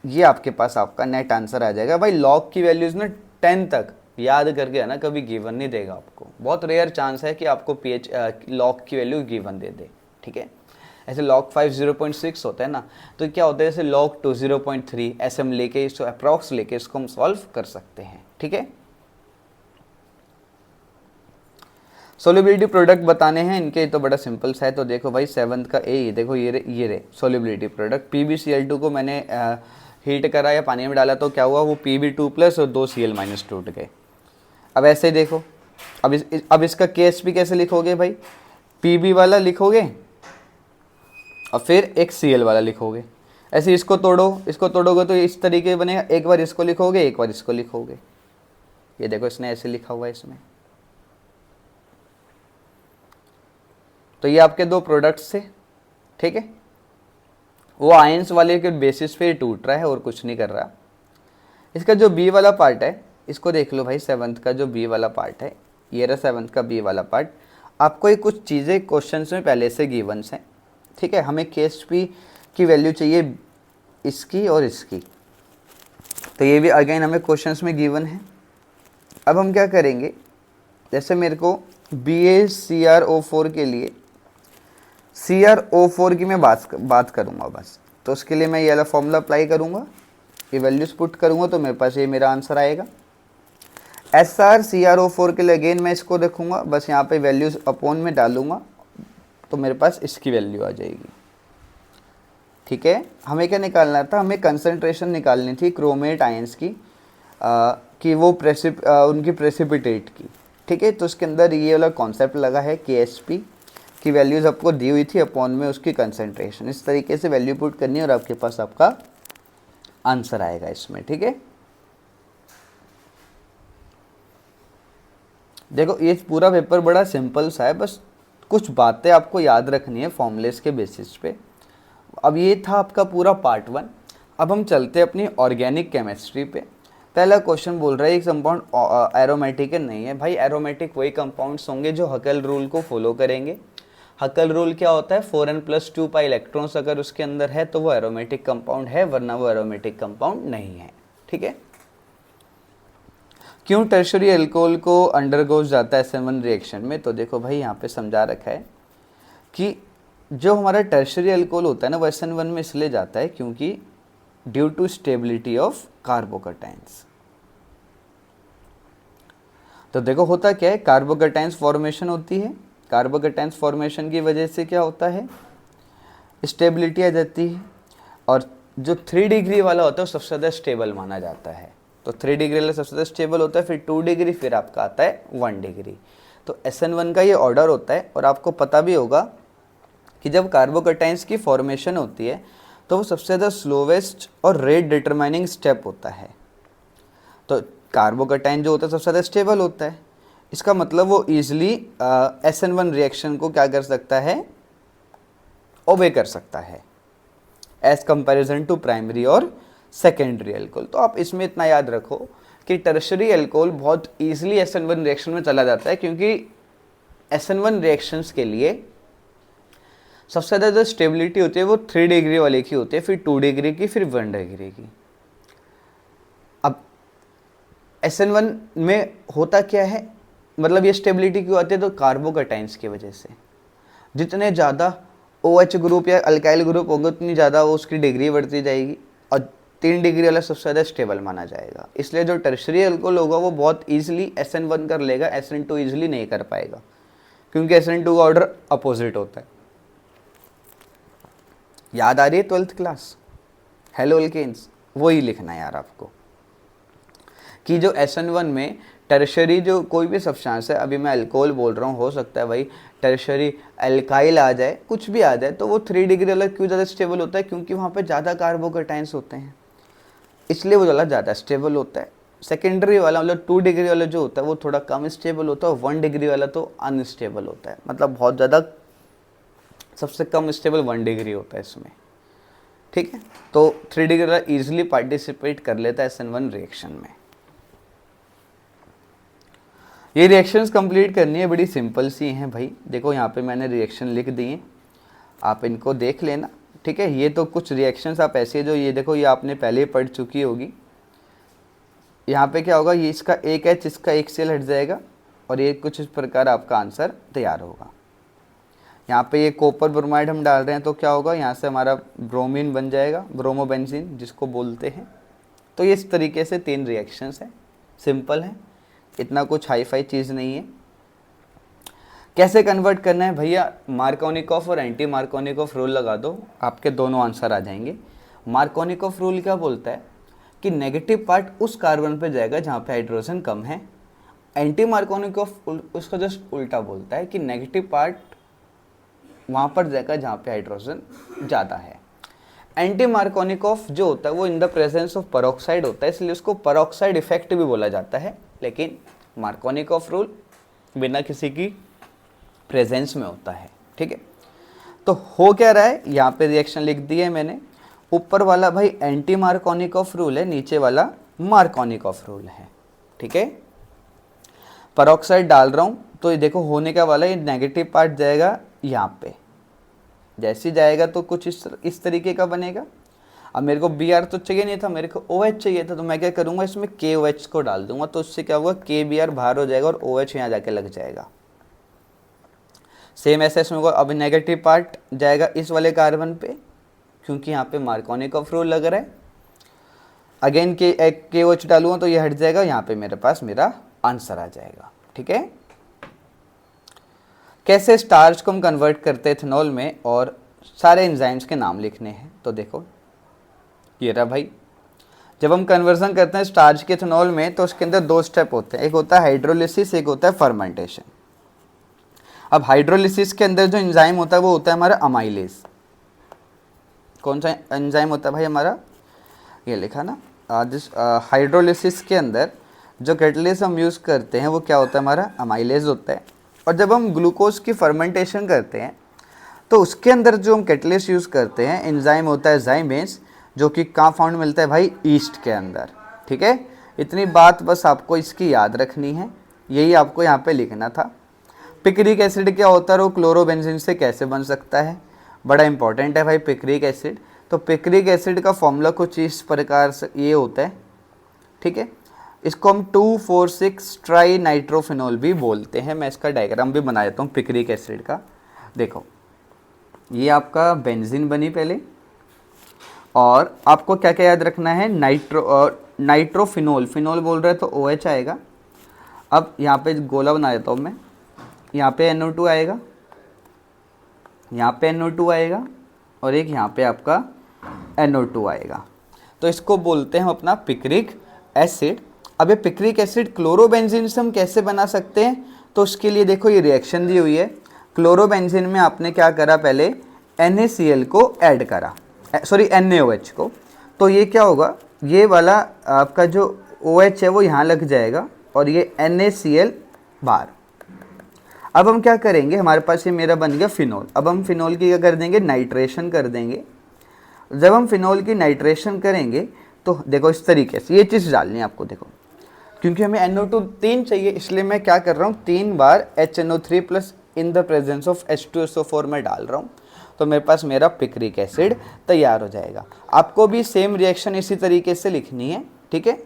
ये आपके पास आपका नेट आंसर आ जाएगा। भाई log की वैल्यूज ना 10 तक याद करके है ना, कभी गिवन नहीं देगा आपको, बहुत रेयर चांस है कि आपको पीएच log की वैल्यू गिवन दे दे, ठीक है। ऐसे log 5 0.6 होता है ना, तो क्या होता है जैसे log 2 0.3, ऐसे हम लेके इसको अप्रॉक्स लेके इसको हम सॉल्व कर सकते हैं, ठीक है। सोल्युबिलिटी प्रोडक्ट बताने हैं इनके, तो बड़ा सिंपल सा है। तो देखो भाई 7th का ए, देखो ये रे सोल्युबिलिटी प्रोडक्ट, PbCl2 को मैंने हीट करा या पानी में डाला तो क्या हुआ, वो Pb2 प्लस और 2 Cl- टूट गए। अब ऐसे देखो, अब इसका KSP कैसे लिखोगे भाई, Pb वाला लिखोगे और फिर एक Cl वाला लिखोगे। ऐसे इसको तोड़ोगे तो इस तरीके बनेगा, एक बार इसको लिखोगे एक बार इसको लिखोगे। ये देखो इसने ऐसे लिखा हुआ है इसमें। तो ये आपके दो प्रोडक्ट्स थे, ठीक है। वो आयंस वाले के बेसिस पे टूट रहा है और कुछ नहीं कर रहा। इसका जो बी वाला पार्ट है इसको देख लो भाई, 7th का जो बी वाला पार्ट है, ये रहा 7th का बी वाला पार्ट। आपको ये कुछ चीज़ें क्वेश्चंस में पहले से गिवन्स हैं, ठीक है। हमें KSP की वैल्यू चाहिए इसकी और इसकी, तो ये भी अगेन हमें क्वेश्चंस में गिवन है। अब हम क्या करेंगे, जैसे मेरे को BaCrO4 के लिए CrO4 की मैं बात करूँगा बस, तो उसके लिए मैं ये वाला फॉर्मूला अप्लाई करूँगा, ये वैल्यूज पुट करूँगा, तो मेरे पास ये मेरा आंसर आएगा। SrCrO4 के लिए अगेन मैं इसको रखूँगा, बस यहाँ पे वैल्यूज अपॉन में डालूँगा, तो मेरे पास इसकी वैल्यू आ जाएगी, ठीक है। हमें क्या निकालना था, हमें कंसंट्रेशन निकालनी थी क्रोमेट आयंस की, कि वो उनकी प्रेसिपिटेट की, ठीक है। तो उसके अंदर ये वाला कॉन्सेप्ट लगा है, KSP की वैल्यूज़ आपको दी हुई थी अपॉन में उसकी कंसंट्रेशन, इस तरीके से वैल्यू पुट करनी है और आपके पास आपका आंसर आएगा इसमें, ठीक है। देखो ये पूरा पेपर बड़ा सिंपल सा है, बस कुछ बातें आपको याद रखनी है फॉर्मूलेस के बेसिस पे। अब ये था आपका पूरा पार्ट 1। अब हम चलते हैं अपनी ऑर्गेनिक केमिस्ट्री पे। पहला क्वेश्चन बोल रहा है एक कंपाउंड एरोमेटिक है, नहीं है भाई। एरोमेटिक वही कंपाउंड्स होंगे जो हकल रूल को फॉलो करेंगे। हकल रूल क्या होता है, 4n+2 पाई इलेक्ट्रॉन्स अगर उसके अंदर है तो वो एरोमेटिक कंपाउंड है, वरना वो एरोमेटिक कंपाउंड नहीं है, ठीक है। क्यों टर्शरी अल्कोहल को अंडरगोज जाता है SN1 रिएक्शन में, तो देखो भाई यहाँ पे समझा रखा है कि जो हमारा टर्शरी अल्कोहल होता है ना वो SN1 में इसलिए जाता है क्योंकि due to stability of carbocations. तो देखो होता क्या है, कार्बोकैटायंस फॉर्मेशन होती है, कार्बोकैटायंस फॉर्मेशन की वजह से क्या होता है, स्टेबिलिटी आ जाती है, और जो 3 डिग्री वाला होता है वो सबसे ज़्यादा स्टेबल माना जाता है। तो 3 डिग्री वाला सबसे ज़्यादा स्टेबल होता है, फिर 2 डिग्री, फिर आपका आता है 1 डिग्री। तो SN1 का ये ऑर्डर होता है। और आपको पता भी होगा कि जब कार्बोकैटायंस की फॉर्मेशन होती है तो वो सबसे ज़्यादा स्लोवेस्ट और रेट डिटरमाइनिंग स्टेप होता है। तो कार्बोकैटायन जो होता है सबसे ज़्यादा स्टेबल होता है, इसका मतलब वो ईजिली SN1 रिएक्शन को क्या कर सकता है, ओबे कर सकता है एज कंपैरिजन टू प्राइमरी और सेकेंडरी एल्कोहल। तो आप इसमें इतना याद रखो कि टर्शरी एल्कोहल बहुत ईजिली SN1 रिएक्शन में चला जाता है, क्योंकि SN1 रिएक्शंस के लिए सबसे ज़्यादा जो स्टेबिलिटी होती है वो 3 डिग्री वाले की होती है, फिर 2 डिग्री की, फिर 1 डिग्री की। अब SN1 में होता क्या है, मतलब ये स्टेबिलिटी क्यों आती है, तो कार्बोकैटायंस की वजह से। जितने ज़्यादा OH ग्रुप या अल्काइल ग्रुप होंगे उतनी ज़्यादा वो उसकी डिग्री बढ़ती जाएगी, और 3 डिग्री वाला सबसे ज़्यादा स्टेबल माना जाएगा। इसलिए जो टर्शरी एल्कोहल होगा वो बहुत ईजिली SN1 कर लेगा, SN2 ईजिली नहीं कर पाएगा, क्योंकि SN2 का ऑर्डर अपोजिट होता है। याद आ रही है 12th क्लास, हेलो एल्केन्स, वही लिखना है यार आपको कि जो SN1 में टर्शरी जो कोई भी सब्सटेंस है, अभी मैं अल्कोहल बोल रहा हूँ, हो सकता है भाई टर्शरी अल्काइल आ जाए, कुछ भी आ जाए, तो वो 3 डिग्री वाला क्यों ज़्यादा स्टेबल होता है, क्योंकि वहाँ पे ज़्यादा कार्बोकैटायंस होते हैं, इसलिए वो ज़्यादा स्टेबल होता है। सेकेंडरी वाला मतलब 2 डिग्री वाला जो होता है वो थोड़ा कम स्टेबल होता है, और 1 डिग्री वाला तो अनस्टेबल होता है, मतलब बहुत ज़्यादा सबसे कम स्टेबल 1 डिग्री होता है इसमें, ठीक है। तो 3 डिग्री वाला ईजिली पार्टिसिपेट कर लेता है SN1 रिएक्शन में। ये रिएक्शंस कंप्लीट करनी है, बड़ी सिंपल सी हैं भाई। देखो यहाँ पे मैंने रिएक्शन लिख दिए, आप इनको देख लेना, ठीक है। ये तो कुछ रिएक्शंस आप ऐसे जो ये देखो, ये आपने पहले ही पढ़ चुकी होगी। यहाँ पे क्या होगा, ये इसका एक H इसका एक सेल हट जाएगा, और ये कुछ इस प्रकार आपका आंसर तैयार होगा। यहाँ पे ये कॉपर ब्रोमाइड हम डाल रहे हैं, तो क्या होगा, यहाँ से हमारा ब्रोमीन बन जाएगा, ब्रोमोबेंजीन जिसको बोलते हैं। तो ये इस तरीके से 3 रिएक्शंस हैं, सिंपल है, इतना कुछ हाई फाई चीज़ नहीं है। कैसे कन्वर्ट करना है भैया, मार्कोनिकॉफ और एंटी मार्कोनिकॉफ रूल लगा दो, आपके दोनों आंसर आ जाएंगे। मार्कोनिकॉफ रूल क्या बोलता है कि नेगेटिव पार्ट उस कार्बन पे जाएगा जहाँ पे हाइड्रोजन कम है। एंटी मार्कोनिकॉफ उसका जस्ट उल्टा बोलता है कि नेगेटिव पार्ट वहाँ पर जाएगा जहाँ पे हाइड्रोजन ज़्यादा है। एंटी मार्कोनिकॉफ जो होता है वो in the presence of peroxide होता है, इसलिए उसको पेरोक्साइड इफेक्ट भी बोला जाता है। लेकिन मार्कोनिकॉफ रूल बिना किसी की प्रेजेंस में होता है, ठीक है। तो हो क्या रहा है, यहाँ पे रिएक्शन लिख दी है मैंने, ऊपर वाला भाई एंटी मार्कोनिकॉफ रूल है, नीचे वाला मार्कोनिकॉफ रूल है, ठीक है। पेरोक्साइड डाल रहा हूँ तो ये देखो होने का वाला, ये नेगेटिव पार्ट जाएगा यहाँ पे, जैसे जाएगा तो कुछ इस तरीके का बनेगा। अब मेरे को Br तो चाहिए नहीं था, मेरे को OH चाहिए था, तो मैं क्या करूँगा, इसमें KOH को डाल दूंगा, तो उससे क्या होगा, KBr बाहर हो जाएगा और OH यहाँ जाके लग जाएगा। सेम ऐसे इसमें अब नेगेटिव पार्ट जाएगा इस वाले कार्बन पे, क्योंकि यहाँ पे मार्कोनिकॉफ रूल लग रहा है। अगेन KOH डालूंगा तो ये हट जाएगा, यहाँ पे मेरे पास मेरा आंसर आ जाएगा, ठीक है। कैसे स्टार्च को हम कन्वर्ट करते हैं इथेनॉल में, और सारे एंजाइम्स के नाम लिखने हैं। तो देखो ये रहा भाई, जब हम कन्वर्जन करते हैं स्टार्च के इथेनॉल में तो उसके अंदर 2 स्टेप होते हैं, एक होता है हाइड्रोलिसिस, एक होता है फर्मेंटेशन। अब हाइड्रोलिसिस के अंदर जो एंजाइम होता है वो होता है हमारा अमाइलेज। कौन सा एंजाइम होता है भाई हमारा, ये लिखा ना, हाइड्रोलिसिस के अंदर जो कैटलिस्ट हम यूज़ करते हैं वो क्या होता है, हमारा अमाइलेज होता है। और जब हम ग्लूकोज की फर्मेंटेशन करते हैं तो उसके अंदर जो हम कैटलिस्ट यूज़ करते हैं एंजाइम होता है ज़ाइमेज, जो कि कहाँ फाउंड मिलता है भाई, ईस्ट के अंदर, ठीक है। इतनी बात बस आपको इसकी याद रखनी है, यही आपको यहाँ पे लिखना था। पिक्रिक एसिड क्या होता है, वो क्लोरोबेंजीन से कैसे बन सकता है, बड़ा इंपॉर्टेंट है भाई पिक्रिक एसिड। तो पिक्रिक एसिड का फॉर्मूला कुछ इस प्रकार से ये होता है, ठीक है। इसको हम 2,4,6 ट्राई नाइट्रोफिनॉल भी बोलते हैं। मैं इसका डायग्राम भी बना देता हूँ पिक्रिक एसिड का। देखो ये आपका बेंजीन बनी पहले, और आपको क्या क्या याद रखना है, नाइट्रोफिनॉल, फिनॉल बोल रहे हैं तो OH आएगा। अब यहाँ पे गोला बना देता हूँ मैं, यहाँ पे NO2 आएगा, यहाँ पे NO2 आएगा, और एक यहाँ पे आपका NO2 आएगा। तो इसको बोलते हैं हम अपना पिक्रिक एसिड। अब ये पिक्रिक एसिड क्लोरोबेंजीन से हम कैसे बना सकते हैं, तो उसके लिए देखो ये रिएक्शन दी हुई है। क्लोरोबेंजीन में आपने क्या करा, पहले NaCl को ऐड करा, सॉरी NaOH को। तो ये क्या होगा, ये वाला आपका जो OH है वो यहाँ लग जाएगा और ये NaCl बाहर। अब हम क्या करेंगे, हमारे पास ये मेरा बन गया फिनोल। अब हम फिनोल की क्या कर देंगे, नाइट्रेशन कर देंगे। जब हम फिनोल की नाइट्रेशन करेंगे तो देखो इस तरीके से ये चीज़ डालनी है आपको। देखो क्योंकि हमें NO2 3 चाहिए, इसलिए मैं क्या कर रहा हूँ, 3 बार HNO3 plus in the presence of H2SO4 में डाल रहा हूँ। तो मेरे पास मेरा पिक्रिक एसिड तैयार हो जाएगा। आपको भी सेम रिएक्शन इसी तरीके से लिखनी है, ठीक है।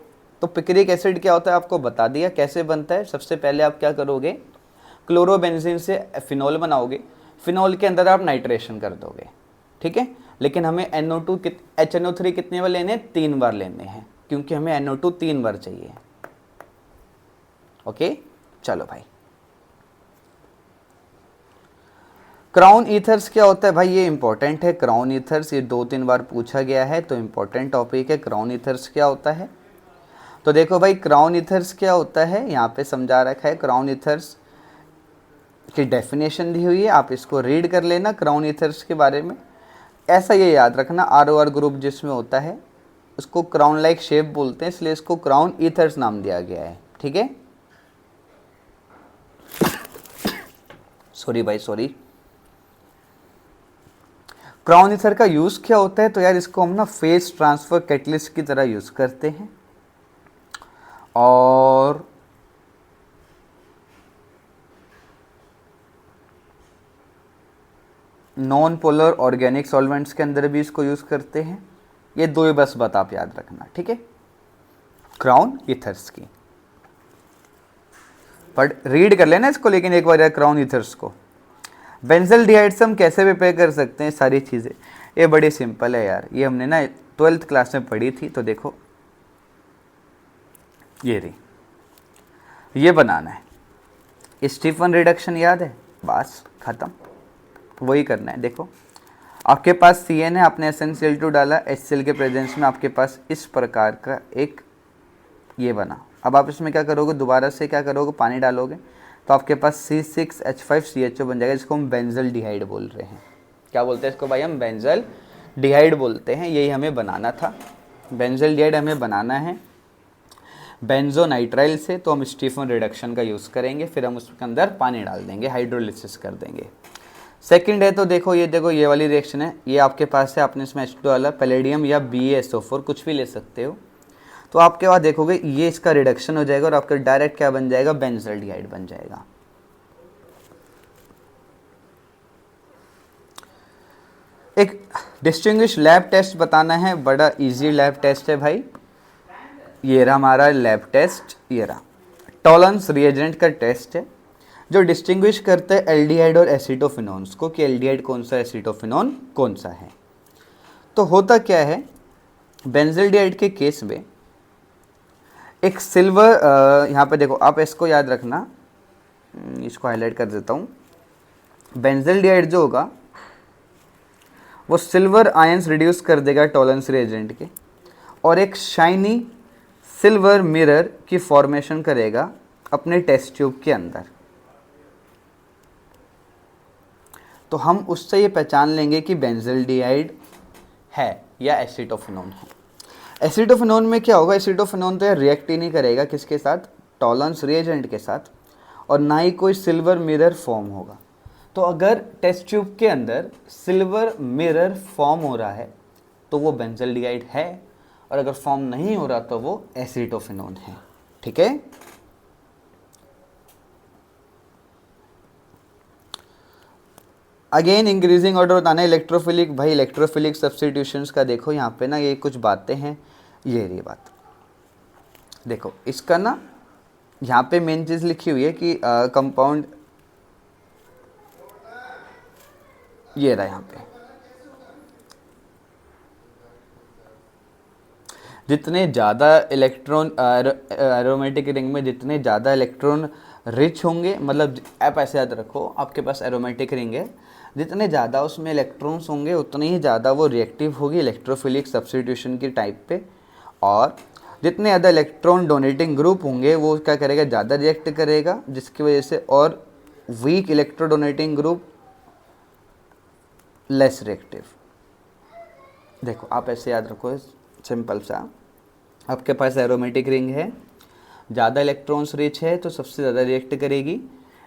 तो पिक्रिक एसिड क्या होता है आपको बता दिया कैसे बनता है। सबसे पहले आप क्या करोगे, क्लोरोबेंजीन से फिनोल बनाओगे, फिनोल के अंदर आप नाइट्रेशन कर दोगे, ठीक है। लेकिन हमें HNO3 कितने बार लेने हैं, 3 बार लेने हैं, क्योंकि हमें NO2 3 बार चाहिए। ओके चलो भाई, क्राउन ईथर्स क्या होता है भाई, ये इंपॉर्टेंट है। क्राउन ईथर्स ये 2-3 बार पूछा गया है, तो इंपॉर्टेंट टॉपिक है। क्राउन ईथर्स क्या होता है, तो देखो भाई क्राउन ईथर्स क्या होता है, यहाँ पे समझा रखा है। क्राउन ईथर्स की डेफिनेशन दी हुई है, आप इसको रीड कर लेना क्राउन ईथर्स के बारे में। ऐसा ये याद रखना, ROR ग्रुप जिसमें होता है उसको क्राउन लाइक शेप बोलते हैं, इसलिए इसको क्राउन ईथर्स नाम दिया गया है, ठीक है। सॉरी भाई सॉरी। क्राउन ईथर का यूज़ क्या होता है, तो यार इसको हम ना फेज ट्रांसफ़र कैटलिस्ट की तरह यूज़ करते हैं। और नॉन पोलर ऑर्गेनिक सॉल्वेंट्स के अंदर भी इसको यूज़ करते हैं। ये 2 बस बात आप याद रखना, ठीक है, क्राउन ईथर्स की। बट रीड कर लेना इसको, लेकिन एक बार यार क्राउन ईथर्स को। बेंजल डिहाइड्स हम कैसे प्रिपेयर कर सकते हैं, सारी चीज़ें ये बड़ी सिंपल है यार। ये हमने ना 12th क्लास में पढ़ी थी। तो देखो ये रही, ये बनाना है। स्टीफन रिडक्शन याद है, बस ख़त्म, वही करना है। देखो आपके पास CN है, आपने SnCl2 डाला, HCl के प्रेजेंस में आपके पास इस प्रकार का एक ये बना। अब आप इसमें क्या करोगे, दोबारा से क्या करोगे, पानी डालोगे, तो आपके पास C6H5CHO बन जाएगा, जिसको हम बेंजल डिहाइड बोल रहे हैं। क्या बोलते हैं इसको भाई, हम बेंजल डिहाइड बोलते हैं। यही हमें बनाना था, बेंजल डिहाइड हमें बनाना है बेंजोनाइट्राइल से। तो हम स्टीफन रिडक्शन का यूज़ करेंगे, फिर हम उसके अंदर पानी डाल देंगे, हाइड्रोलिसिस कर देंगे। सेकंड है, तो देखो ये वाली रिएक्शन है, ये आपके पास है, आपने इसमें H2 डाला, पैलेडियम या BaSO4 कुछ भी ले सकते हो। तो आपके बाद देखोगे ये इसका रिडक्शन हो जाएगा और आपका डायरेक्ट क्या बन जाएगा, बेंजल डिहाइड बन जाएगा। एक डिस्टिंग्विश लैब टेस्ट बताना है, बड़ा इजी लैब टेस्ट है भाई। ये रहा हमारा लैब टेस्ट, ये रहा टॉलरेंस रिएजेंट का टेस्ट है, जो डिस्टिंग्विश करता है एल्डिहाइड और एसिटोफिनोन्स को, कि एल्डिहाइड कौन सा, एसिटोफिनोन कौन सा है। तो होता क्या है, बेंजल डिहाइड के केस में एक सिल्वर, यहाँ पे देखो आप इसको याद रखना, इसको हाईलाइट कर देता हूँ। बेंजल डिहाइड जो होगा वो सिल्वर आयंस रिड्यूस कर देगा टॉलरेंस रिएजेंट के, और एक शाइनी सिल्वर मिरर की फॉर्मेशन करेगा अपने टेस्ट ट्यूब के अंदर। तो हम उससे ये पहचान लेंगे कि बेंजल डिहाइड है या एसिटोफिनोन है। एसिटोफिनोन में क्या होगा, एसिटोफिनोन तो यार रिएक्ट ही नहीं करेगा किसके साथ, टॉलरेंस रिएजेंट के साथ, और ना ही कोई सिल्वर मिरर फॉर्म होगा। तो अगर टेस्ट ट्यूब के अंदर सिल्वर मिरर फॉर्म हो रहा है तो वो बेंजल डिहाइड है, और अगर फॉर्म नहीं हो रहा तो वो एसिटोफिनोन है, ठीक है। अगेन इंक्रीजिंग ऑर्डर बताना है, इलेक्ट्रोफिलिक, भाई इलेक्ट्रोफिलिक सब्स्टिट्यूशंस का देखो यहाँ पे ना ये कुछ बातें हैं। ये रही बात, देखो इसका ना यहाँ पे मेन चीज़ लिखी हुई है कि कंपाउंड, ये रहा यहाँ पे, जितने ज़्यादा इलेक्ट्रॉन एरोमेटिक रिंग में जितने ज़्यादा इलेक्ट्रॉन रिच होंगे, मतलब आप ऐसे याद रखो, आपके पास एरोमेटिक रिंग है, जितने ज़्यादा उसमें इलेक्ट्रॉन्स होंगे उतने ही ज़्यादा वो रिएक्टिव होगी इलेक्ट्रोफिलिक सब्स्टिट्यूशन की टाइप पे। और जितने ज़्यादा इलेक्ट्रॉन डोनेटिंग ग्रुप होंगे वो क्या करेगा, ज़्यादा रिएक्ट करेगा, जिसकी वजह से, और weak electro donating group less reactive. देखो आप ऐसे याद रखो, सिंपल सा, आपके पास एरोमेटिक रिंग है, ज़्यादा इलेक्ट्रॉन्स रिच है तो सबसे ज़्यादा रिएक्ट करेगी।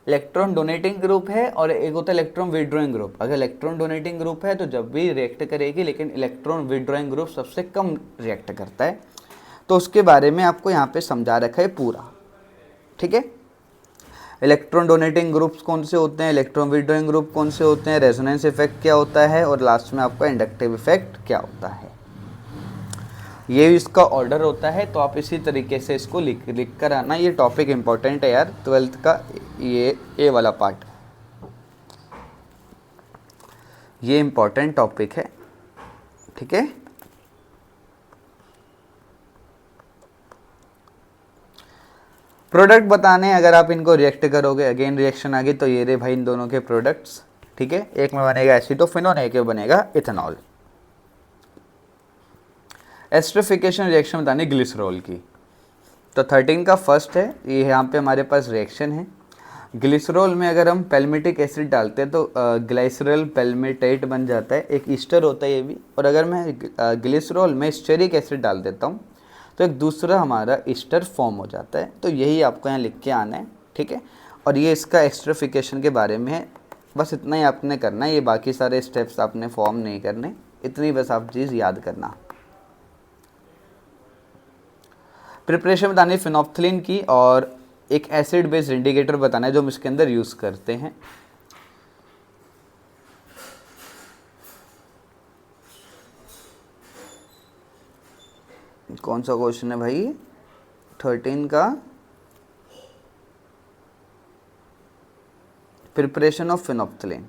इलेक्ट्रॉन डोनेटिंग ग्रुप है और एक होता है इलेक्ट्रॉन विड्रॉइंग ग्रुप। अगर इलेक्ट्रॉन डोनेटिंग ग्रुप है तो जब भी रिएक्ट करेगी, लेकिन इलेक्ट्रॉन विड्रॉइंग ग्रुप सबसे कम रिएक्ट करता है। तो उसके बारे में आपको यहाँ पे समझा रखा है पूरा, ठीक है। इलेक्ट्रॉन डोनेटिंग ग्रुप्स कौन से होते हैं, इलेक्ट्रॉन विड्रॉइंग ग्रुप कौन से होते हैं, रेजोनेंस इफेक्ट क्या होता है, और लास्ट में आपका इंडक्टिव इफेक्ट क्या होता है। ये इसका ऑर्डर होता है, तो आप इसी तरीके से इसको लिख कर आना। ये टॉपिक इंपॉर्टेंट है यार, 12th का ये वाला पार्ट, ये इंपॉर्टेंट टॉपिक है, ठीक है। प्रोडक्ट बताने, अगर आप इनको रिएक्ट करोगे, अगेन रिएक्शन आ गई, तो ये रे भाई इन दोनों के प्रोडक्ट्स, ठीक है। एक में बनेगा एसीटोफिनोन, एक में बनेगा इथेनॉल। एस्टरिफिकेशन रिएक्शन बतानी ग्लिसरॉल की, तो 13 का फर्स्ट है, ये यहाँ पे हमारे पास रिएक्शन है। ग्लिसरॉल में अगर हम पैल्मिटिक एसिड डालते हैं तो ग्लाइसरल पैल्मिटेट बन जाता है, एक ईस्टर होता है ये भी। और अगर मैं ग्लिसरॉल में स्टेरिक एसिड डाल देता हूँ तो एक दूसरा हमारा ईस्टर फॉर्म हो जाता है। तो यही आपको यहाँ लिख के आना है, ठीक है। और ये इसका एस्टरिफिकेशन के बारे में है, बस इतना ही आपने करना है, ये बाकी सारे स्टेप्स आपने फॉर्म नहीं करने, इतनी बस आप चीज़ याद करना। प्रिपरेशन बतानी फिनोप्थलीन की, और एक एसिड बेस्ड इंडिकेटर बताना है जो हम इसके अंदर यूज़ करते हैं। कौन सा क्वेश्चन है भाई, 13 का प्रिपरेशन ऑफ फिनोप्थलीन।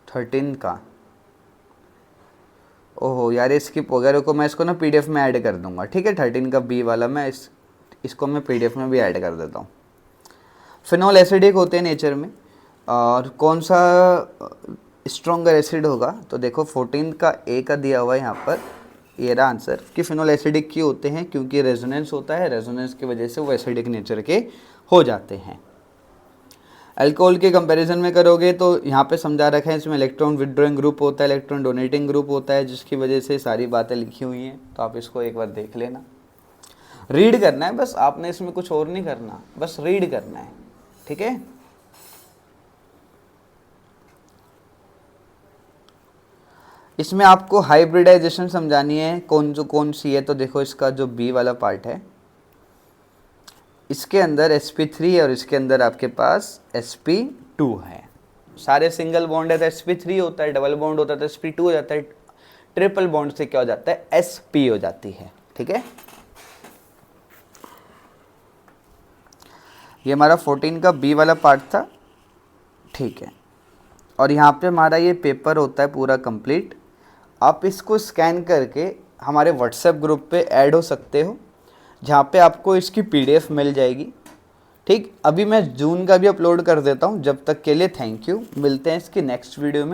थर्टीन का, ओहो यार स्किप हो गया, रुको मैं इसको ना पीडीएफ में ऐड कर दूंगा, ठीक है। 13 का बी वाला मैं इसको मैं पीडीएफ में भी ऐड कर देता हूँ। फिनॉल एसिडिक होते हैं नेचर में, और कौन सा स्ट्रॉन्गर एसिड होगा, तो देखो 14 का ए का दिया हुआ है यहाँ पर, ये रहा आंसर कि फिनॉल एसिडिक क्यों होते हैं, क्योंकि रेजोनेंस होता है, रेजोनेंस की वजह से वो एसिडिक नेचर के हो जाते हैं। अल्कोहल के कंपैरिजन में करोगे तो यहाँ पे समझा रखा है, इसमें इलेक्ट्रॉन विड्रॉइंग ग्रुप होता है, इलेक्ट्रॉन डोनेटिंग ग्रुप होता है, जिसकी वजह से सारी बातें लिखी हुई हैं। तो आप इसको एक बार देख लेना, रीड करना है बस, आपने इसमें कुछ और नहीं करना, बस रीड करना है, ठीक है। इसमें आपको हाइब्रिडाइजेशन समझानी है, कौन सी है, तो देखो इसका जो बी वाला पार्ट है, इसके अंदर sp3 है और इसके अंदर आपके पास sp2 है। सारे सिंगल बॉन्ड है तो sp3 होता है, डबल बॉन्ड होता है तो sp2 हो जाता है, ट्रिपल बॉन्ड से क्या हो जाता है, sp हो जाती है, ठीक है। ये हमारा 14 का बी वाला पार्ट था, ठीक है। और यहाँ पे हमारा ये पेपर होता है पूरा कंप्लीट। आप इसको स्कैन करके हमारे व्हाट्सएप ग्रुप पे ऐड हो सकते हो, जहाँ पे आपको इसकी पीडीएफ मिल जाएगी, ठीक। अभी मैं जून का भी अपलोड कर देता हूँ, जब तक के लिए थैंक यू, मिलते हैं इसकी नेक्स्ट वीडियो में।